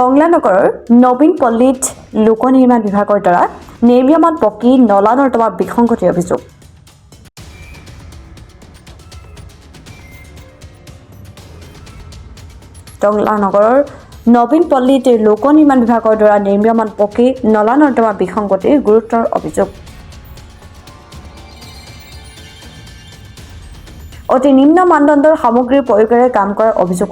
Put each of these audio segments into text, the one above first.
টংলা নগৰৰ নবীন পল্লীত লোক নিৰ্মাণ বিভাগৰ দ্বাৰা নিৰ্মীয়মান পকী নলা নৰ্দমা বিসংগতিৰ অভিযোগ। টংলা নগৰৰ নবীন পল্লীত লোক নিৰ্মাণ বিভাগৰ দ্বাৰা নিৰ্মীয়মান পকী নলা নৰ্দমা বিসংগতিৰ গুৰুতৰ অভিযোগ। অতি নিম্ন মানদণ্ডৰ সামগ্ৰীৰ প্ৰয়োগেৰে কাম কৰাৰ অভিযোগ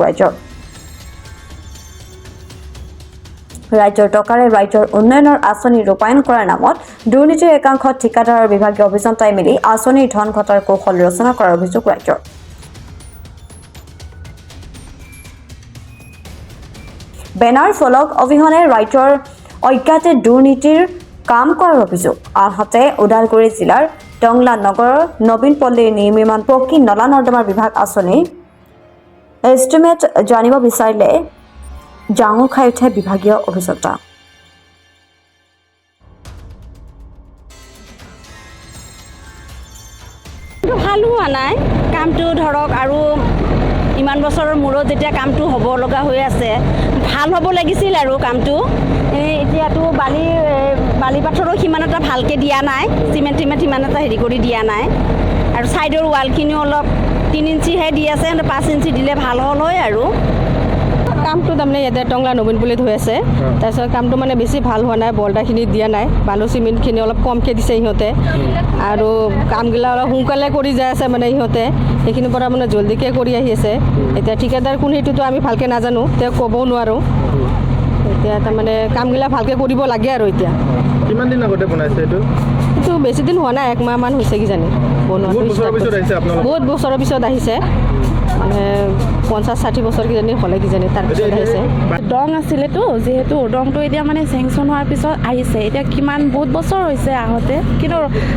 ৰাজ্যৰ টকাৰে ৰাজ্যৰ উন্নয়নৰ আঁচনি ৰূপায়ণ কৰাৰ নামত দুৰ্নীতিৰ একাংশ ঠিকাদাৰ আৰু বিভাগীয় অভিযন্তাই মিলি আঁচনিৰ ধন ঘটাৰ কৌশল ৰচনা কৰাৰ অভিযোগ ৰাজ্যৰ। বেনাৰ ফলক অবিহনে ৰাজ্যৰ অজ্ঞাতে দুৰ্নীতিৰ কাম কৰাৰ অভিযোগ। আনহাতে ওদালগুৰি জিলাৰ টংলা নগৰৰ নবীন পল্লীৰ নিৰ্মীয়মান পকী নলা নৰ্দমাৰ বিভাগ আঁচনিৰ এষ্টিমেট জানিব বিচাৰিলে জাঙুৰ খাই উঠে বিভাগীয় অভিযন্তা। ভাল হোৱা নাই কামটো ধৰক, আৰু ইমান বছৰৰ মূৰত যেতিয়া কামটো হ'ব লগা হৈ আছে, ভাল হ'ব লাগিছিল আৰু কামটো। এতিয়াতো বালি পাথৰো সিমান এটা ভালকৈ দিয়া নাই, চিমেণ্ট সিমান এটা হেৰি কৰি দিয়া নাই, আৰু ছাইডৰ ৱালখিনিও অলপ 3 ইঞ্চিহে দি আছে, 5 ইঞ্চি দিলে ভাল হ'ল হয়। আৰু কামটো তাৰমানে ইয়াতে টংলা নবীন পল্লীত হৈ আছে, তাৰপিছত কামটো মানে বেছি ভাল হোৱা নাই, বল্ডাৰখিনি দিয়া নাই, বালু চিমেণ্টখিনি অলপ কমকৈ দিছে সিহঁতে, আৰু কামগিলা অলপ সোনকালে কৰি যাই আছে মানে সিহঁতে, সেইখিনিৰ পৰা মানে জল্দিকৈ কৰি আহি আছে। এতিয়া ঠিকাদাৰ কোন সেইটোতো আমি ভালকৈ নাজানো, তেওঁক ক'বও নোৱাৰোঁ। এতিয়া তাৰমানে কামগিলা ভালকৈ কৰিব লাগে আৰু। এতিয়া কিমান দিন আগতে বনাইছে এইটো? এইটো বেছি দিন হোৱা নাই, 1 মাহমান হৈছে কিজানি বনোৱাটো। বহুত বছৰৰ পিছত আহিছে, মানে 50-60 বছৰ কিজানি হ'লে কিজানি তাৰপিছত আহিছে। দং আছিলেতো, যিহেতু দংটো এতিয়া মানে চেংচন হোৱাৰ পিছত আহিছে, এতিয়া কিমান বহুত বছৰ হৈছে আহোঁতে, কিন্তু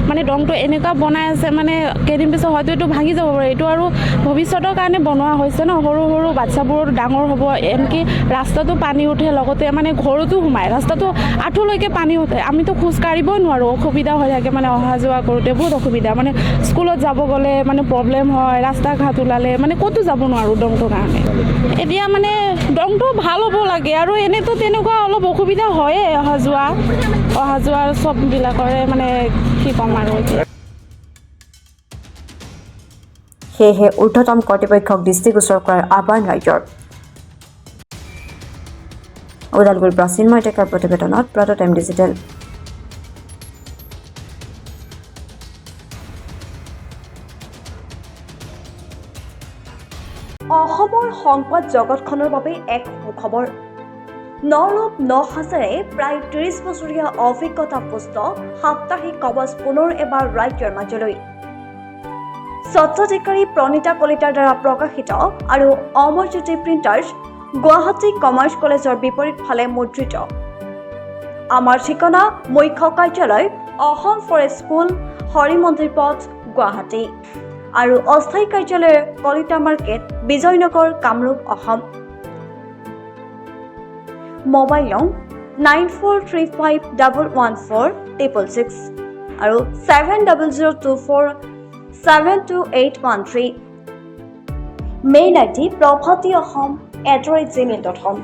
মানে দংটো এনেকুৱা বনাই আছে মানে কেইদিন পিছত হয়তো এইটো ভাঙি যাব পাৰে। এইটো আৰু ভৱিষ্যতৰ কাৰণে বনোৱা হৈছে ন, সৰু সৰু বাচ্ছাবোৰ ডাঙৰ হ'ব, এনকি ৰাস্তাটো পানী উঠে, লগতে মানে ঘৰতো সোমায়, ৰাস্তাটো আঁঠুলৈকে পানী উঠে, আমিতো খোজ কাঢ়িবই নোৱাৰোঁ, অসুবিধা হৈ থাকে মানে অহা যোৱা কৰোঁতে বহুত অসুবিধা, মানে স্কুলত যাব গ'লে মানে প্ৰব্লেম হয়, ৰাস্তা ঘাট ওলালে মানে ক'তো যাব নোৱাৰোঁ দংটোৰ কাৰণে। এতিয়া মানে দংটো ভাল হ'ব লাগে, আৰু এনেতো তেনেকুৱা অলপ অসুবিধা হয়ে অহা যোৱাৰ চববিলাকৰে, মানে কি ক'ম আৰু। সেয়েহে ঊৰ্ধ্বতম কৰ্তৃপক্ষক দৃষ্টিগোচৰ কৰাৰ আহ্বান ৰাজ্যৰ। ওদালগুৰিৰ পৰা চিন্ময় ডেকাৰ প্ৰতিবেদনত প্লট টাইম ডিজিটেল। অসমৰ সংবাদ জগতখনৰ বাবে এক সুখবৰ। নৰূপ নসাজেৰে প্ৰায় 30 বছৰীয়া অভিজ্ঞতাপুষ্ট সাপ্তাহিক কবচ পুনৰ এবাৰ ৰাজ্যৰ মাজলৈ। স্বত্বাধিকাৰী প্ৰণীতা কলিতাৰ দ্বাৰা প্ৰকাশিত আৰু অমৰজ্যোতি প্ৰিণ্টাৰ্ছ, গুৱাহাটী কমাৰ্চ কলেজৰ বিপৰীত ফালে মুদ্ৰিত। আমাৰ ঠিকনা মুখ্য কাৰ্যালয় অসম ফৰেষ্ট স্কুল, হৰি মন্দিৰ পথ, গুৱাহাটী, আৰু অস্থায়ী কাৰ্যালয় কলিতা মাৰ্কেট, বিজয়নগৰ, কামৰূপ, অসম। মোবাইল নং 9435114666 আৰু 7024722813। Mail ID probhatiahom@gmail.com।